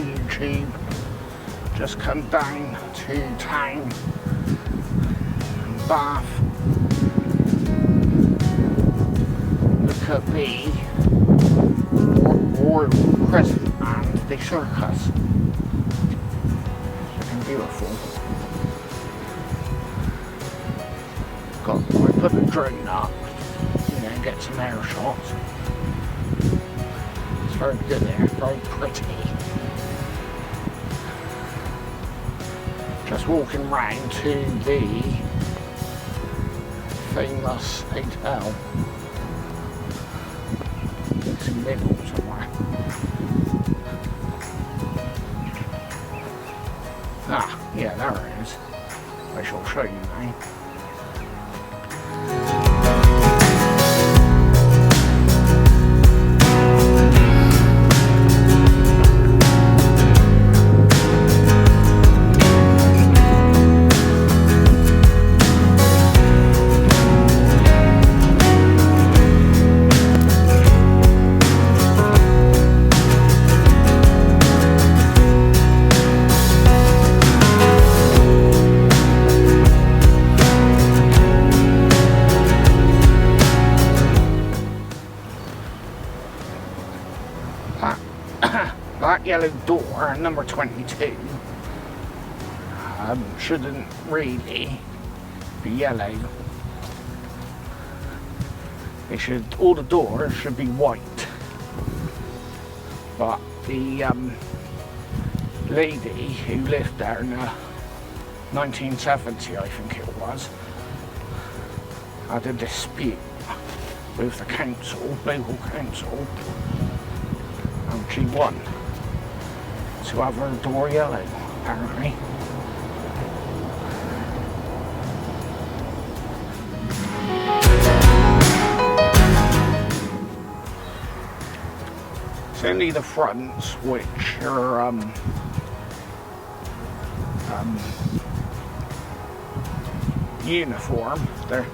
YouTube, just come down to town, Bath, look at the Royal Crescent and the circus. It's looking beautiful. I put the drone up, get some air shots. It's very good there, very pretty. Just walking round to the famous hotel. It's in the middle somewhere. Ah, yeah, there it is. I shall show you now. That yellow door, number 22, shouldn't really be yellow. All the doors should be white. But the lady who lived there in 1970, I think it was, had a dispute with the council, local council, and she won to have her door yellow, apparently. It's only the fronts which are uniform there,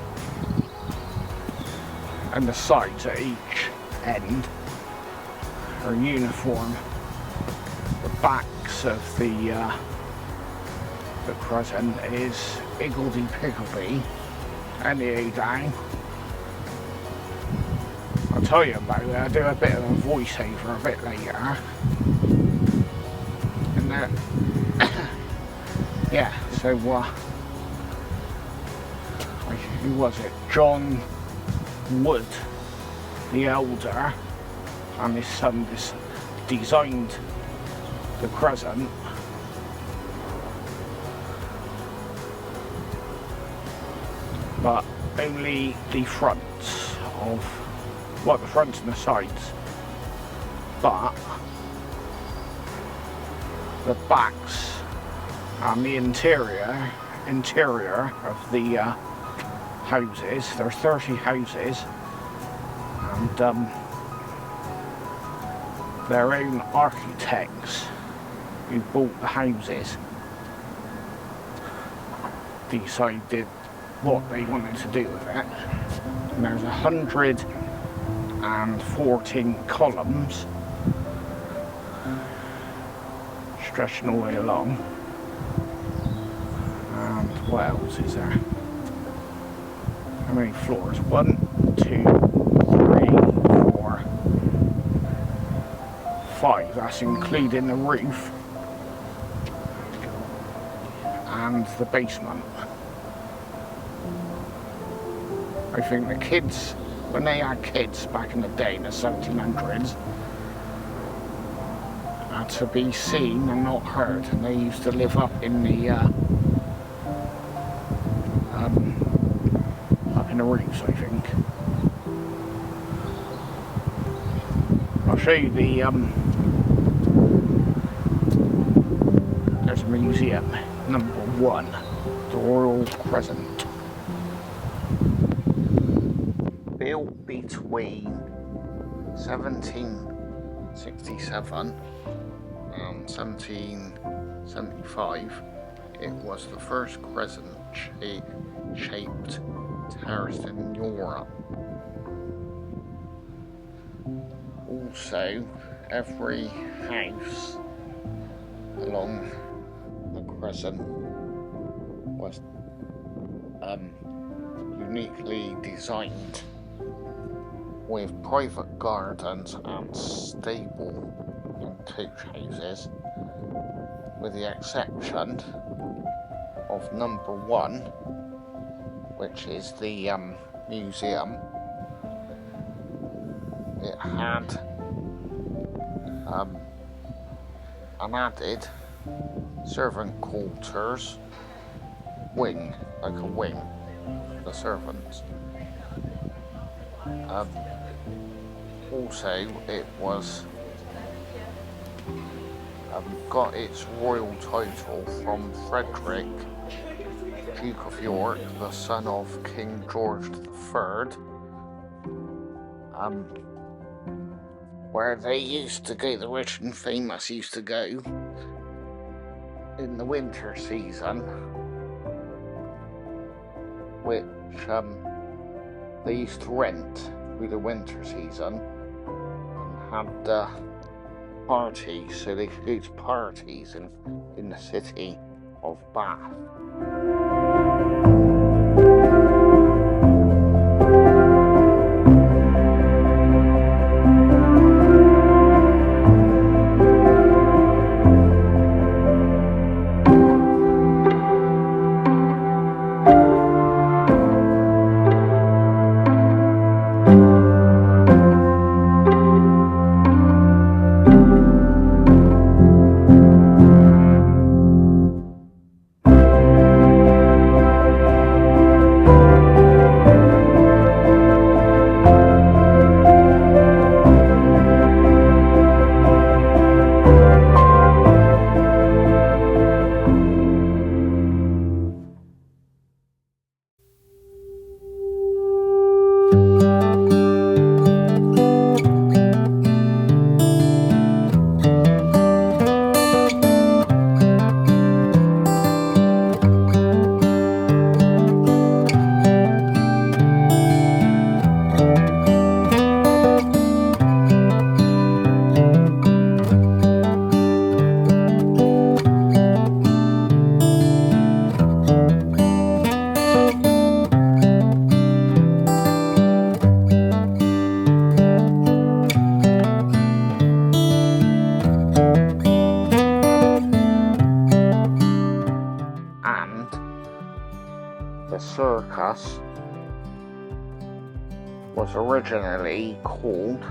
and the sides at each end are uniform. The backs of the Crescent is higgledy-piggledy, anyhow down. I'll tell you about it. I'll do a bit of a voiceover a bit later. And then, yeah, so who was it? John Wood, the elder, and his son designed the Crescent. But only the fronts the fronts and the sides, but the backs and the interior of the houses, there are 30 houses, and their own architects who bought the houses decided what they wanted to do with it. And there's 114 columns stretching all the way along. And what else is there? How many floors? 1, 2, 3, 4, 5. That's including the roof and the basement. I think the kids, when they had kids back in the day, in the 1700s, had to be seen and not heard, and they used to live up in the roofs, I think. I'll show you the there's a museum, number 1, the Royal Crescent. Built between 1767 and 1775, it was the first crescent-shaped terrace in Europe. Also, every house along the Crescent was uniquely designed with private gardens and stable and coach houses, with the exception of number 1, which is the museum. It had an added servant quarters wing, like a wing for the servants. Also, it was got its royal title from Frederick, Duke of York, the son of King George III, where they used to go, the rich and famous used to go in the winter season, which they used to rent through the winter season and had parties, so they could go to parties in the city of Bath. The circus was originally called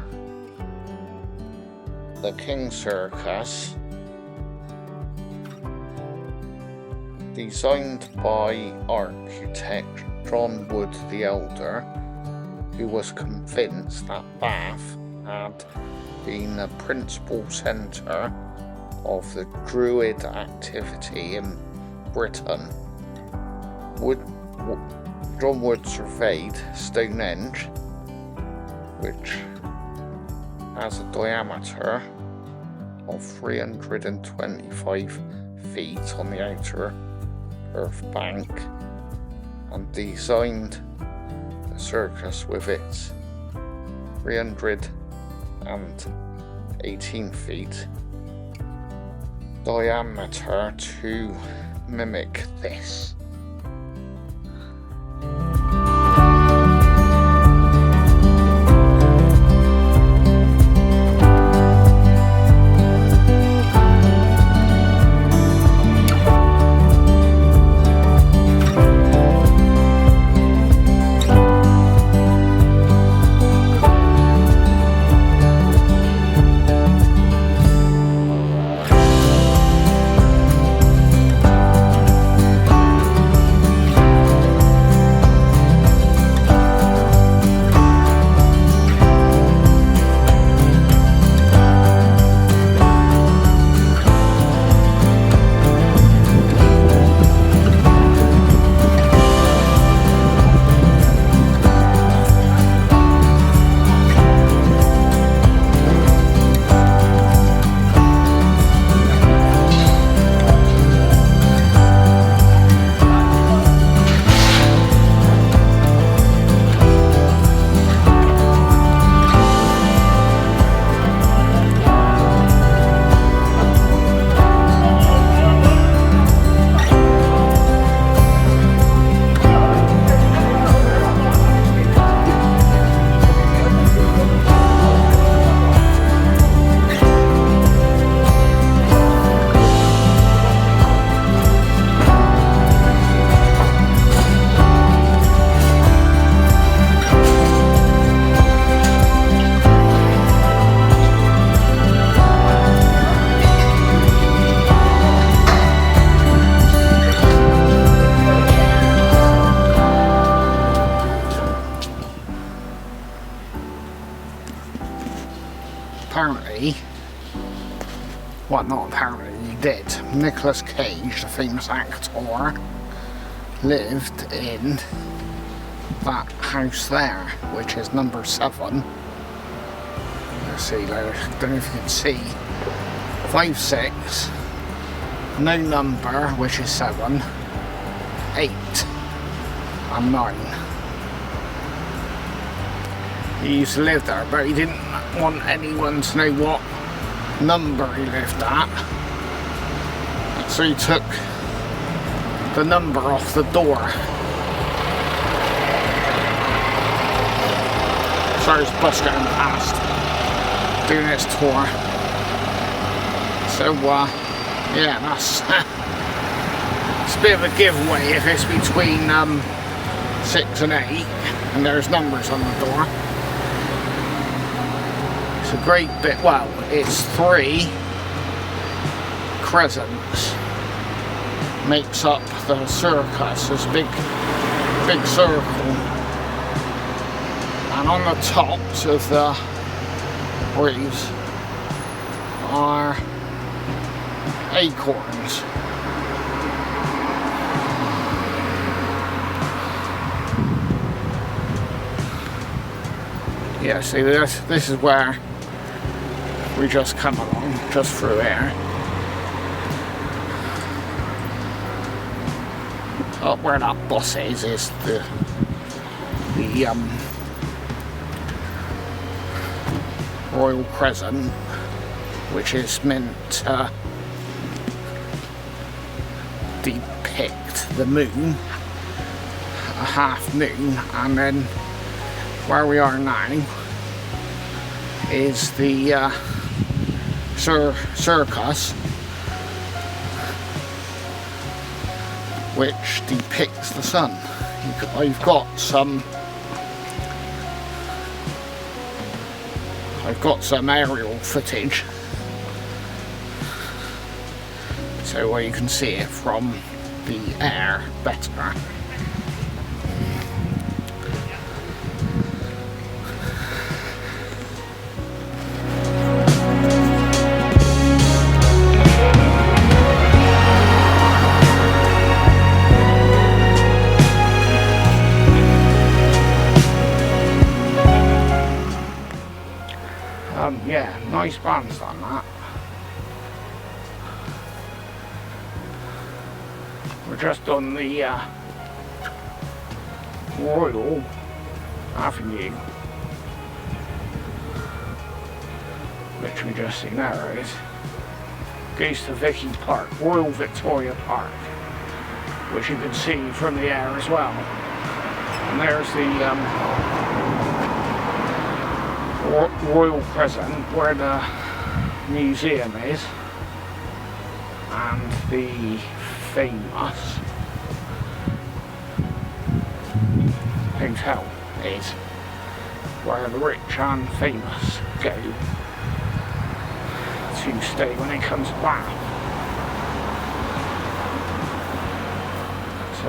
the King Circus, designed by architect John Wood the Elder, who was convinced that Bath had been the principal centre of the Druid activity in Britain. John Wood surveyed Stonehenge, which has a diameter of 325 feet on the outer earth bank, and designed the circus with its 318 feet diameter to mimic this. well, not apparently, he did. Nicolas Cage, the famous actor, lived in that house there, which is number 7. Let's see, I don't know if you can see. 5, 6, no number, which is 7, 8, and 9. He used to live there, but he didn't want anyone to know what number he lived at, so he took the number off the door. Sorry, there's a bus going past doing its tour. So yeah, that's it's a bit of a giveaway if it's between 6 and 8 and there's numbers on the door. It's a great bit, well, it's 3 crescents makes up the circus. It's a big circle, and on the tops of the roofs are acorns. Yeah, see, this is where we just come along, just through here. Up where that bus is the Royal Crescent, which is meant to depict the moon, a half moon, and then where we are now is the circus, which depicts the sun. I've got some aerial footage, so you can see it from the air better. Yeah, nice bandstand that. We're just on the Royal Avenue, which we just seen arrows. Goes to Vicky Park, Royal Victoria Park, which you can see from the air as well. And there's the Royal Crescent, where the museum is, and the famous hotel is, where the rich and famous go to stay when it comes to Bath. So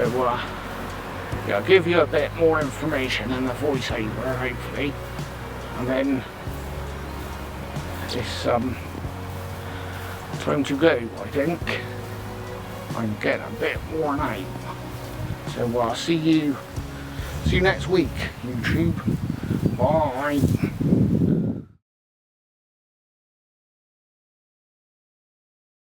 yeah, I'll give you a bit more information in the voiceover, hopefully. And then it's time to go, I think. I'm getting a bit worn out. So I'll see you next week, YouTube. Bye.